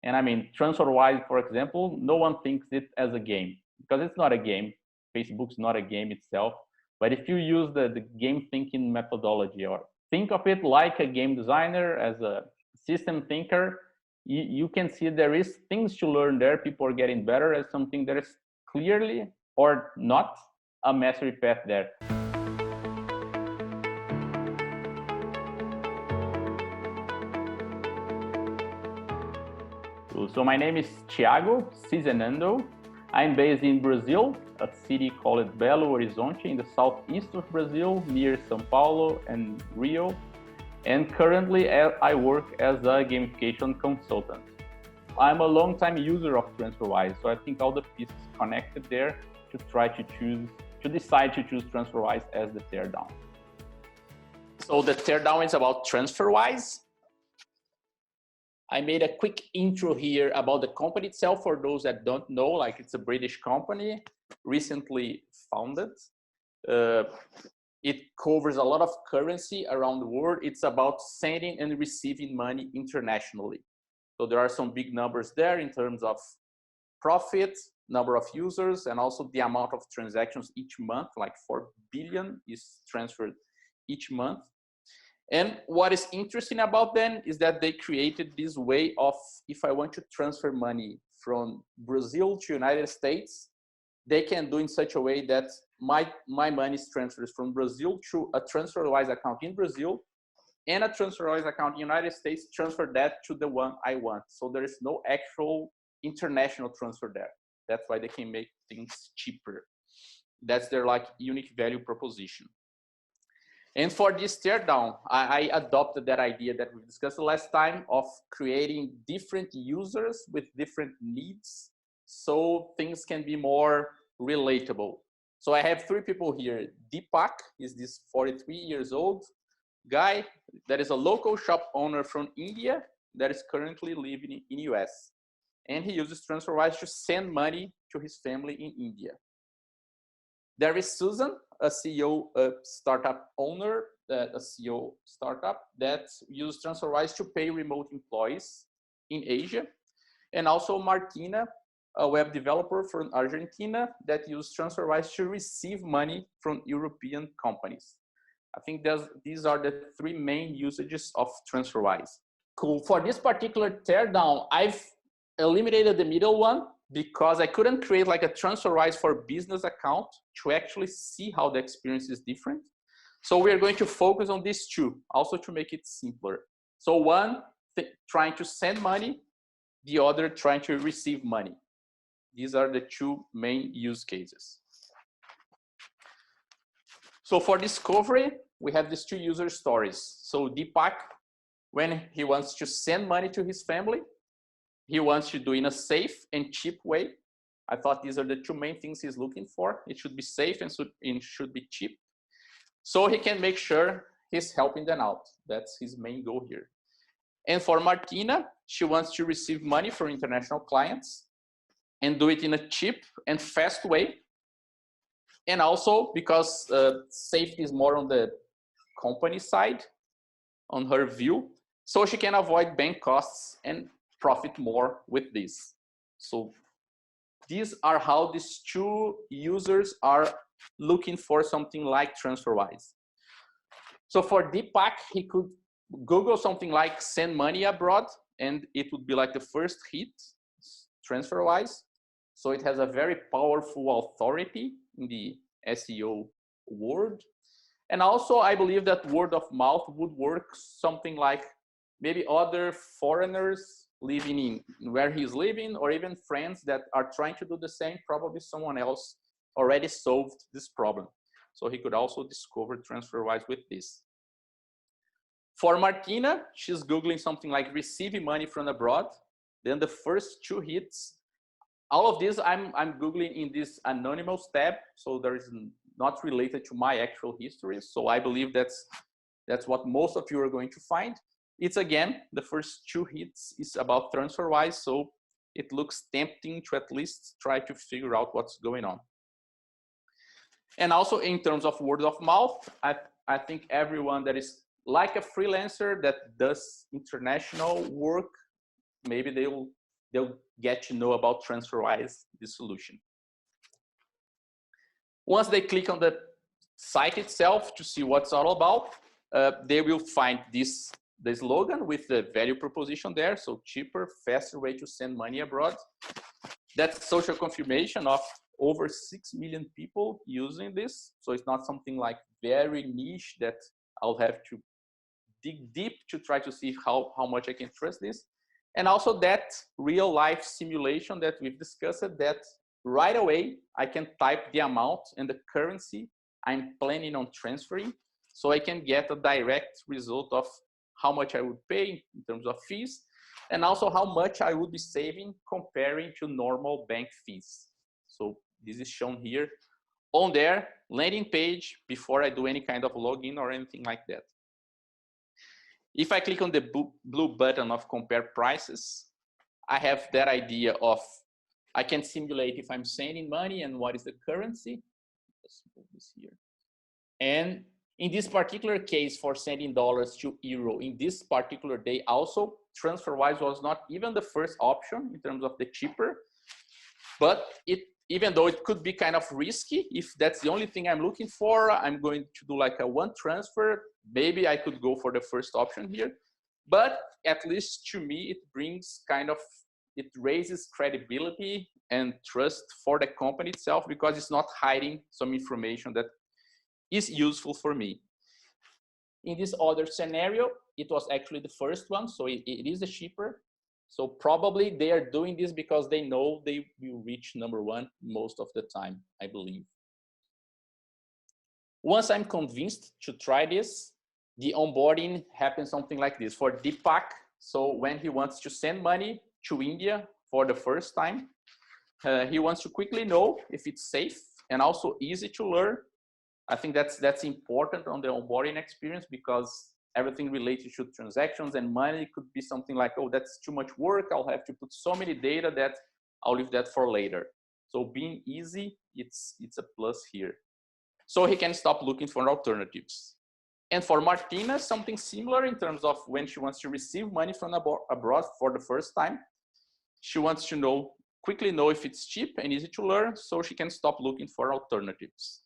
And I mean, Transferwise, for example, no one thinks it as a game because it's not a game. Facebook's not a game itself. But if you use the game thinking methodology, or think of it like a game designer, as a system thinker, you can see there is things to learn there. People are getting better at something that is clearly or not a mastery path there. So my name is Tiago Sizenando. I'm based in Brazil, a city called Belo Horizonte in the southeast of Brazil, near São Paulo and Rio. And currently I work as a gamification consultant. I'm a long-time user of Transferwise, so I think all the pieces connected there to decide to choose Transferwise as the teardown. So the teardown is about Transferwise. I made a quick intro here about the company itself for those that don't know, like it's a British company, recently founded. It covers a lot of currency around the world. It's about sending and receiving money internationally. So there are some big numbers there in terms of profit, number of users, and also the amount of transactions each month, like 4 billion is transferred each month. And what is interesting about them is that they created this way of, if I want to transfer money from Brazil to United States, they can do in such a way that my money is transferred from Brazil to a Transferwise account in Brazil, and a Transferwise account in the United States, transfer that to the one I want. So there is no actual international transfer there. That's why they can make things cheaper. That's their like unique value proposition. And for this teardown, I adopted that idea that we discussed the last time of creating different users with different needs so things can be more relatable. So I have 3 people here. Deepak is this 43 years old guy that is a local shop owner from India that is currently living in US. And he uses Transferwise to send money to his family in India. There is Susan, a CEO startup owner, a CEO startup that uses Transferwise to pay remote employees in Asia. And also Martina, a web developer from Argentina that uses Transferwise to receive money from European companies. I think these are the 3 main usages of Transferwise. Cool. For this particular teardown, I've eliminated the middle one because I couldn't create like a Transferwise for business account to actually see how the experience is different. So we are going to focus on these 2, also to make it simpler. So one, trying to send money, the other trying to receive money. These are the 2 main use cases. So for discovery, we have these 2 user stories. So Deepak, when he wants to send money to his family, he wants to do it in a safe and cheap way. I thought these are the 2 main things he's looking for. It should be safe and should be cheap. So he can make sure he's helping them out. That's his main goal here. And for Martina, she wants to receive money from international clients and do it in a cheap and fast way. And also because safety is more on the company side, on her view, so she can avoid bank costs and profit more with this. So these are how these 2 users are looking for something like Transferwise. So for Deepak, he could Google something like send money abroad, and it would be like the first hit, Transferwise. So it has a very powerful authority in the SEO world. And also I believe that word of mouth would work, something like maybe other foreigners living in where he's living, or even friends that are trying to do the same. Probably someone else already solved this problem. So he could also discover Transferwise with this. For Martina, she's Googling something like receiving money from abroad. Then the first 2 hits, all of these I'm Googling in this anonymous tab. So there is not related to my actual history. So I believe that's what most of you are going to find. It's again, the first 2 hits is about Transferwise, so it looks tempting to at least try to figure out what's going on. And also in terms of word of mouth, I think everyone that is like a freelancer that does international work, maybe they will they'll get to know about Transferwise, the solution. Once they click on the site itself to see what's all about, they will find the slogan with the value proposition there. So cheaper, faster way to send money abroad. That's social confirmation of over 6 million people using this. So it's not something like very niche that I'll have to dig deep to try to see how much I can trust this. And also that real life simulation that we've discussed, that right away I can type the amount and the currency I'm planning on transferring, so I can get a direct result of how much I would pay in terms of fees, and also how much I would be saving comparing to normal bank fees. So this is shown here on their landing page before I do any kind of login or anything like that. If I click on the blue button of compare prices, I have that idea of, I can simulate if I'm sending money and what is the currency. Let's move this here. And in this particular case for sending dollars to euro, in this particular day also, Transferwise was not even the first option in terms of the cheaper, but even though it could be kind of risky, if that's the only thing I'm looking for, I'm going to do like a one transfer, maybe I could go for the first option here. But at least to me, it brings it raises credibility and trust for the company itself, because it's not hiding some information that is useful for me. In this other scenario, it was actually the first one, so it is the cheaper. So probably they are doing this because they know they will reach #1 most of the time, I believe. Once I'm convinced to try this, the onboarding happens something like this for Deepak. So when he wants to send money to India for the first time, he wants to quickly know if it's safe and also easy to learn. I think that's important on the onboarding experience, because everything related to transactions and money could be something like, oh, that's too much work, I'll have to put so many data that I'll leave that for later. So being easy, it's a plus here. So he can stop looking for alternatives. And for Martina, something similar in terms of when she wants to receive money from abroad for the first time. She wants to quickly know if it's cheap and easy to learn, so she can stop looking for alternatives.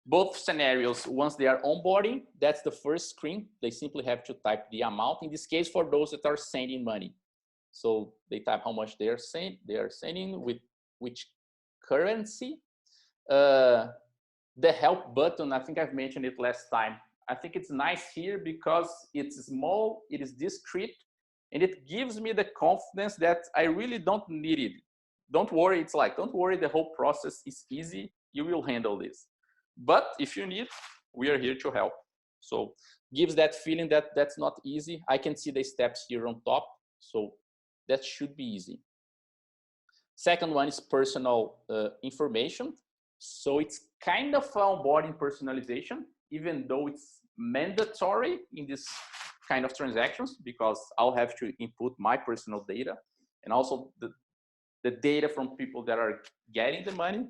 Both scenarios, once they are onboarding, that's the first screen. They simply have to type the amount. In this case, for those that are sending money. So they type how much they are sending, with which currency. The help button, I think I've mentioned it last time. I think it's nice here because it's small, it is discreet, and it gives me the confidence that I really don't need it. Don't worry, it's like, don't worry, the whole process is easy. You will handle this. But if you need, we are here to help. So gives that feeling that that's not easy. I can see the steps here on top, so that should be easy. Second one is personal information. So it's kind of onboarding personalization, even though it's mandatory in this kind of transactions, because I'll have to input my personal data and also the data from people that are getting the money.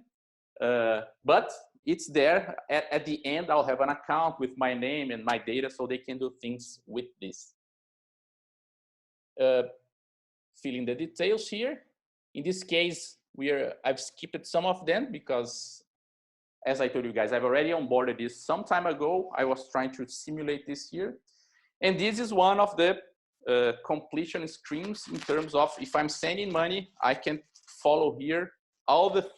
But it's there. At the end, I'll have an account with my name and my data, so they can do things with this. Filling the details here. In this case, I've skipped some of them because, as I told you guys, I've already onboarded this some time ago. I was trying to simulate this here. And this is one of the completion screens in terms of if I'm sending money, I can follow here all the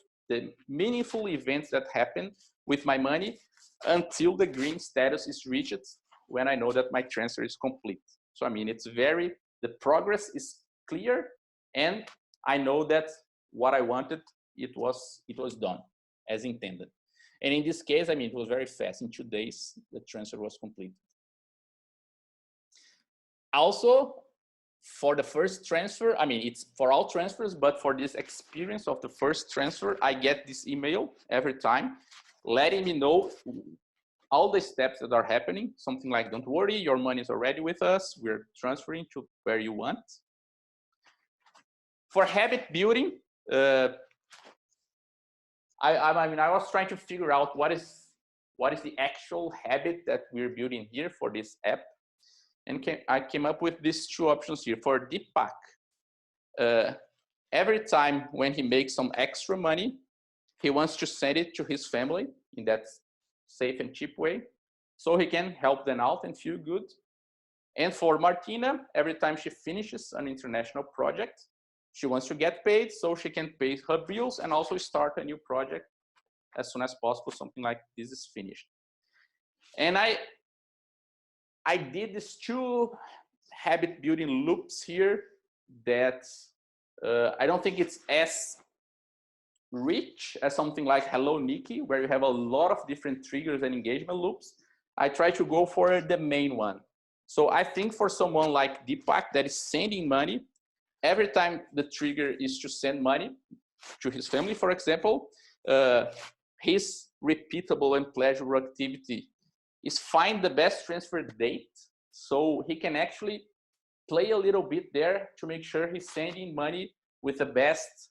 meaningful events that happen with my money until the green status is reached, when I know that my transfer is complete. So I mean, the progress is clear, and I know that what I wanted, it was done as intended. And in this case, I mean, it was very fast. In 2 days, the transfer was completed. Also, for the first transfer, I mean, it's for all transfers, but for this experience of the first transfer, I get this email every time letting me know all the steps that are happening. Something like, don't worry, your money is already with us. We're transferring to where you want. For habit building, I was trying to figure out what is the actual habit that we're building here for this app. And I came up with these two options here. For Deepak, every time when he makes some extra money, he wants to send it to his family in that safe and cheap way, so he can help them out and feel good. And for Martina, every time she finishes an international project, she wants to get paid so she can pay her bills and also start a new project as soon as possible, something like this is finished. And I did these two habit building loops here that I don't think it's as rich as something like Hello Nikki, where you have a lot of different triggers and engagement loops. I try to go for the main one. So I think for someone like Deepak that is sending money, every time the trigger is to send money to his family, for example, his repeatable and pleasurable activity is find the best transfer date, so he can actually play a little bit there to make sure he's sending money with the best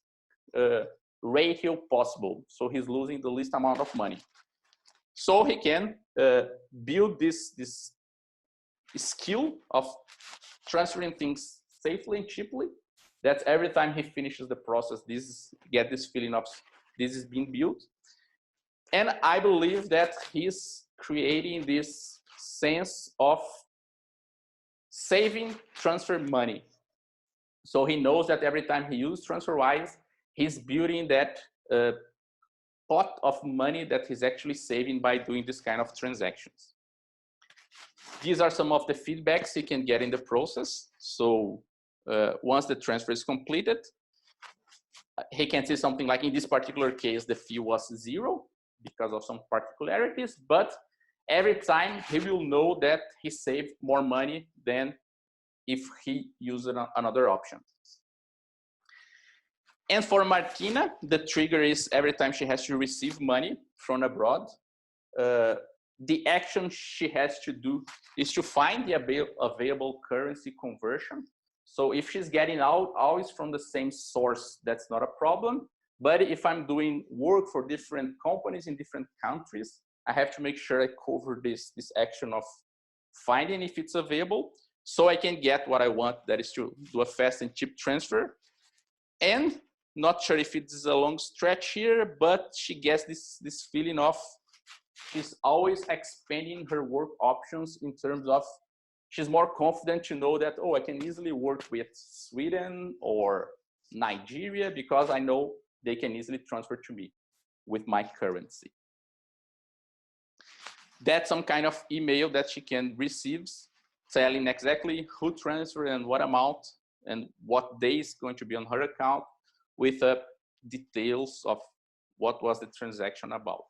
ratio possible, so he's losing the least amount of money. So he can build this skill of transferring things safely and cheaply, that every time he finishes the process, get this feeling of this is being built. And I believe that he's creating this sense of saving transfer money. So he knows that every time he uses Transferwise, he's building that pot of money that he's actually saving by doing this kind of transactions. These are some of the feedbacks he can get in the process. So once the transfer is completed, he can see something like, in this particular case, the fee was 0 because of some particularities, but every time he will know that he saved more money than if he used another option. And for Martina, the trigger is every time she has to receive money from abroad, the action she has to do is to find the available currency conversion. So if she's getting out always from the same source, that's not a problem. But if I'm doing work for different companies in different countries, I have to make sure I cover this action of finding if it's available, so I can get what I want, that is to do a fast and cheap transfer. And not sure if it's a long stretch here, but she gets this feeling of she's always expanding her work options in terms of she's more confident to know that, oh, I can easily work with Sweden or Nigeria because I know they can easily transfer to me with my currency. That's some kind of email that she can receive telling exactly who transferred and what amount and what day is going to be on her account, with details of what was the transaction about.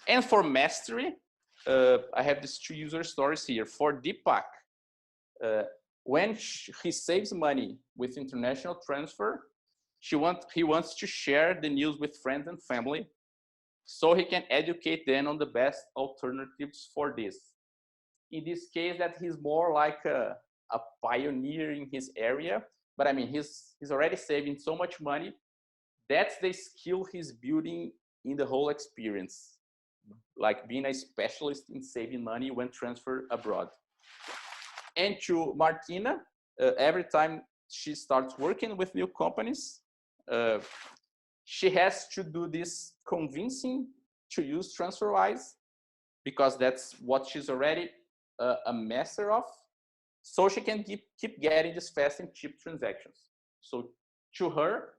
And for mastery, I have these two user stories here. For Deepak, when he saves money with international transfer, he wants to share the news with friends and family, so he can educate them on the best alternatives for this. In this case, that he's more like a pioneer in his area, but I mean, he's already saving so much money. That's the skill he's building in the whole experience, like being a specialist in saving money when transferred abroad. And to Martina, every time she starts working with new companies, she has to do this convincing to use Transferwise, because that's what she's already a master of, so she can keep getting these fast and cheap transactions. So to her,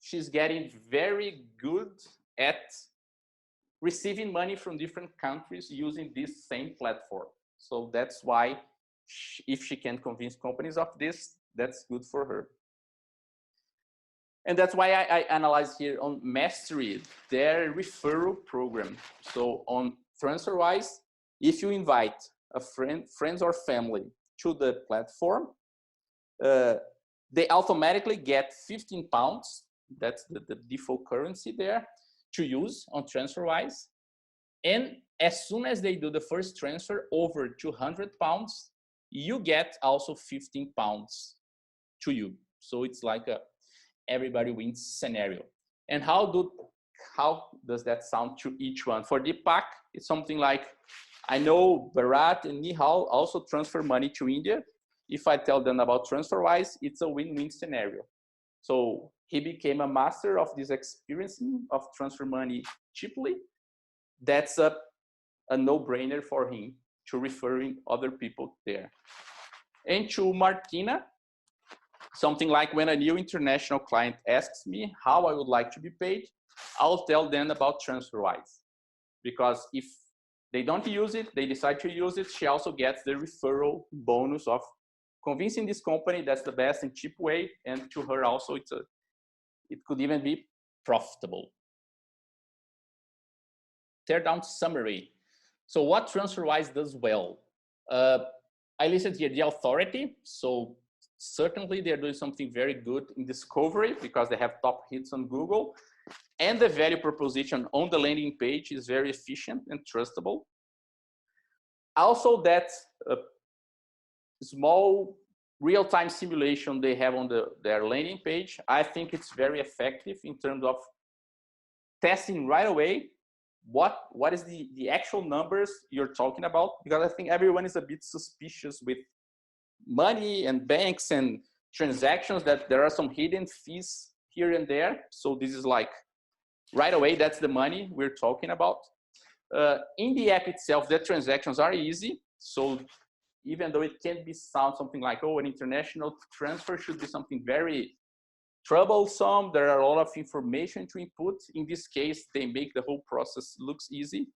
she's getting very good at receiving money from different countries using this same platform. So that's why if she can convince companies of this, that's good for her. And that's why I analyze here on Mastery, their referral program. So on Transferwise, if you invite a friends or family to the platform, they automatically get 15 pounds. That's the default currency there to use on Transferwise. And as soon as they do the first transfer over 200 pounds, you get also 15 pounds to you. So it's like a everybody wins scenario. And how does that sound to each one? For Deepak, it's something like I know Bharat and Nihal also transfer money to India. If I tell them about TransferWise, it's a win-win scenario. So he became a master of this experiencing of transfer money cheaply. That's a no-brainer for him to referring other people there. And to Martina, something like when a new international client asks me how I would like to be paid, I'll tell them about TransferWise. Because if they don't use it, they decide to use it, she also gets the referral bonus of convincing this company that's the best and cheap way, and to her also it could even be profitable. Teardown Summary. So what TransferWise does well? I listed here the authority. So certainly they're doing something very good in discovery because they have top hits on Google. And the value proposition on the landing page is very efficient and trustable. Also that small real-time simulation they have on their landing page, I think it's very effective in terms of testing right away what is the actual numbers you're talking about, because I think everyone is a bit suspicious with money and banks and transactions that there are some hidden fees here and there. So this is like right away, that's the money we're talking about. In the app itself, the transactions are easy. So even though it can be sound something like, oh, an international transfer should be something very troublesome, there are a lot of information to input. In this case, they make the whole process looks easy.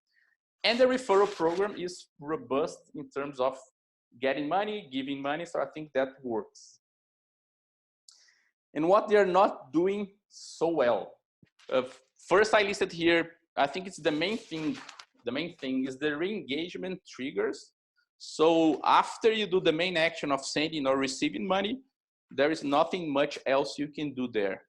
And the referral program is robust in terms of getting money, giving money, so I think that works. And what they're not doing so well. First, I listed here, I think it's the main thing is the re-engagement triggers. So after you do the main action of sending or receiving money, there is nothing much else you can do there.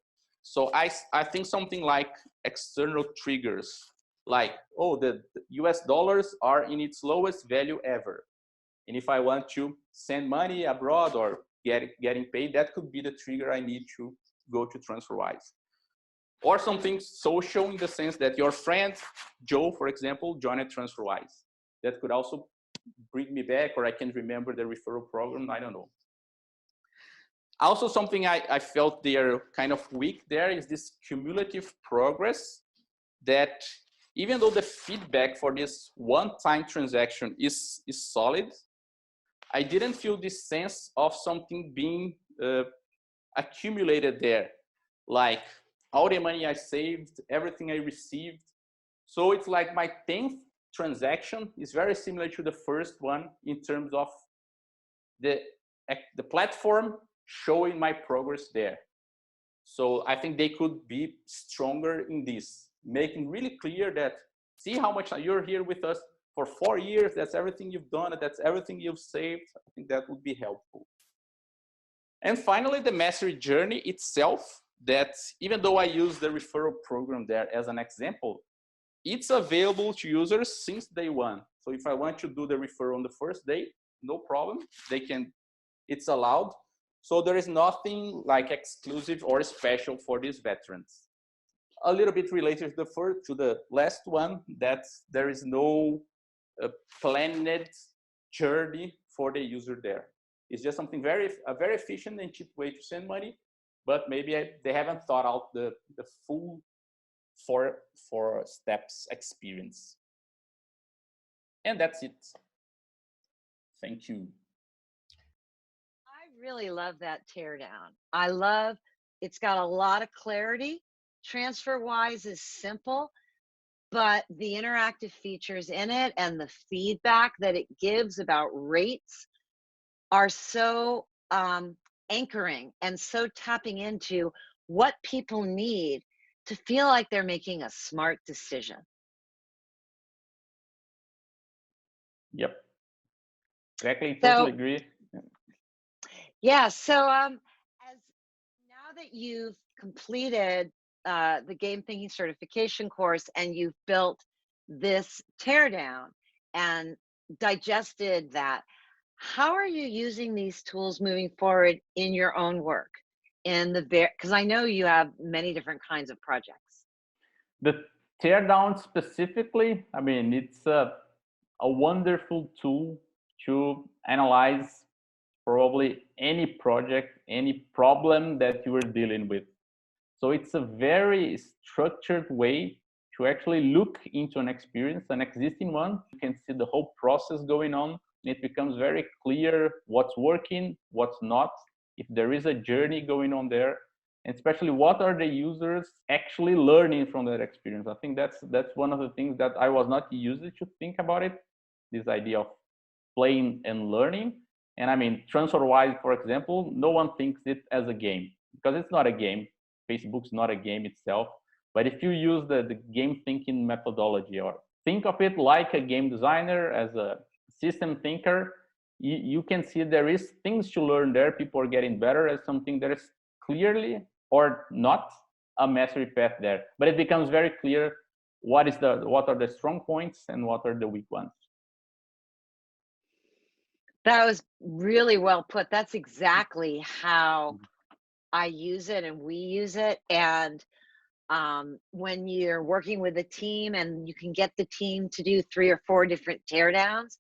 So I think something like external triggers, like, oh, the US dollars are in its lowest value ever. And if I want to send money abroad or getting paid, that could be the trigger I need to go to TransferWise. Or something social in the sense that your friend, Joe, for example, joined TransferWise. That could also bring me back, or I can remember the referral program, I don't know. Also, something I felt they are kind of weak there is this cumulative progress, that even though the feedback for this one-time transaction is solid, I didn't feel this sense of something being accumulated there, like all the money I saved, everything I received. So it's like my 10th transaction is very similar to the first one in terms of the platform showing my progress there. So I think they could be stronger in this, making really clear that, see how much you're here with us for 4 years, that's everything you've done, that's everything you've saved. I think that would be helpful. And finally, the mastery journey itself, that even though I use the referral program there as an example, it's available to users since day one. So if I want to do the referral on the first day, no problem, they can, it's allowed. So there is nothing like exclusive or special for these veterans. A little bit related to the last one, that there is no planned journey for the user there. It's just something a very efficient and cheap way to send money, but maybe they haven't thought out the full four steps experience. And that's it. Thank you. I really love that teardown. I love, it's got a lot of clarity. TransferWise is simple, but the interactive features in it and the feedback that it gives about rates are so anchoring and so tapping into what people need to feel like they're making a smart decision. Yep. Exactly. Totally agree. Yeah. So as now that you've completed the Game Thinking certification course and you've built this teardown and digested that, how are you using these tools moving forward in your own work? Because I know you have many different kinds of projects. The teardown specifically, I mean, it's a wonderful tool to analyze probably any project, any problem that you are dealing with. So it's a very structured way to actually look into an experience, an existing one. You can see the whole process going on. It becomes very clear what's working, what's not, if there is a journey going on there, and especially what are the users actually learning from that experience. I think that's one of the things that I was not used to think about it, this idea of playing and learning. And I mean, Transferwise, for example, no one thinks it as a game because it's not a game. Facebook's not a game itself. But if you use the game thinking methodology or think of it like a game designer, as a system thinker, you can see there is things to learn there. People are getting better at something that is clearly or not a mastery path there. But it becomes very clear what are the strong points and what are the weak ones. That was really well put. That's exactly how I use it and we use it. And when you're working with a team and you can get the team to do 3 or 4 different teardowns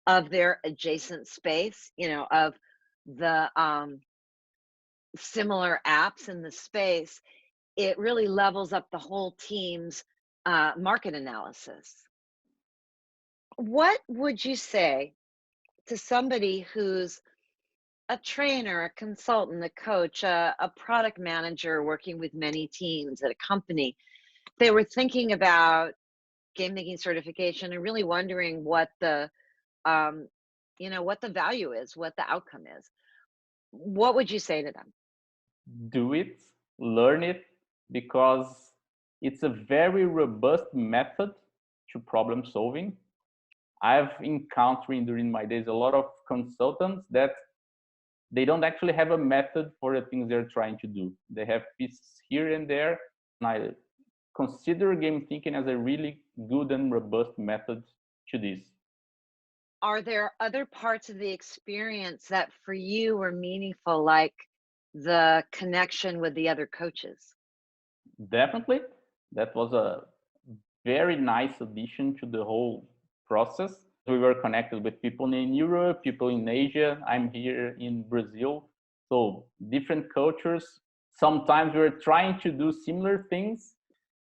of their adjacent space, you know, of the similar apps in the space, it really levels up the whole team's market analysis. What would you say to somebody who's a trainer, a consultant, a coach, a product manager working with many teams at a company? They were thinking about game thinking certification and really wondering what the what the value is, what the outcome is. What would you say to them? Do it, learn it, because it's a very robust method to problem solving. I've encountered during my days a lot of consultants that they don't actually have a method for the things they're trying to do. They have pieces here and there. And I consider game thinking as a really good and robust method to this. Are there other parts of the experience that for you were meaningful, like the connection with the other coaches? Definitely, that was a very nice addition to the whole process. We were connected with people in Europe, people in Asia. I'm here in Brazil. So different cultures. Sometimes we're trying to do similar things.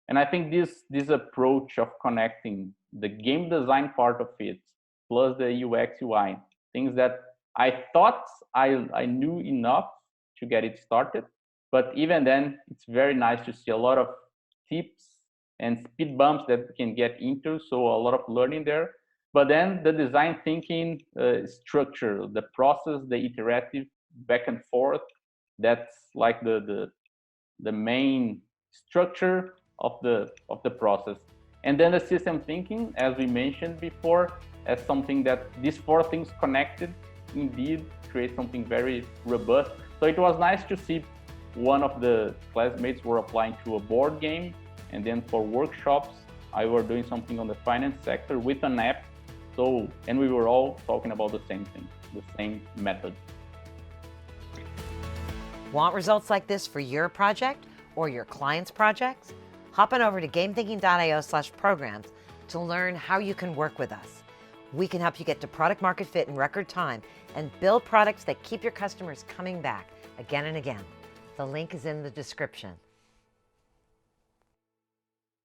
And I think this approach of connecting the game design part of it, plus the UX UI, things that I thought I knew enough to get it started. But even then, it's very nice to see a lot of tips and speed bumps that we can get into. So a lot of learning there. But then the design thinking structure, the process, the iterative back and forth, that's like the main structure of the process. And then the system thinking, as we mentioned before, as something that these 4 things connected indeed create something very robust. So it was nice to see one of the classmates were applying to a board game, and then for workshops I were doing something on the finance sector with an app. So, and we were all talking about the same thing, the same method. Want results like this for your project or your client's projects? Hop on over to gamethinking.io/programs to learn how you can work with us. We can help you get to product market fit in record time and build products that keep your customers coming back again and again. The link is in the description.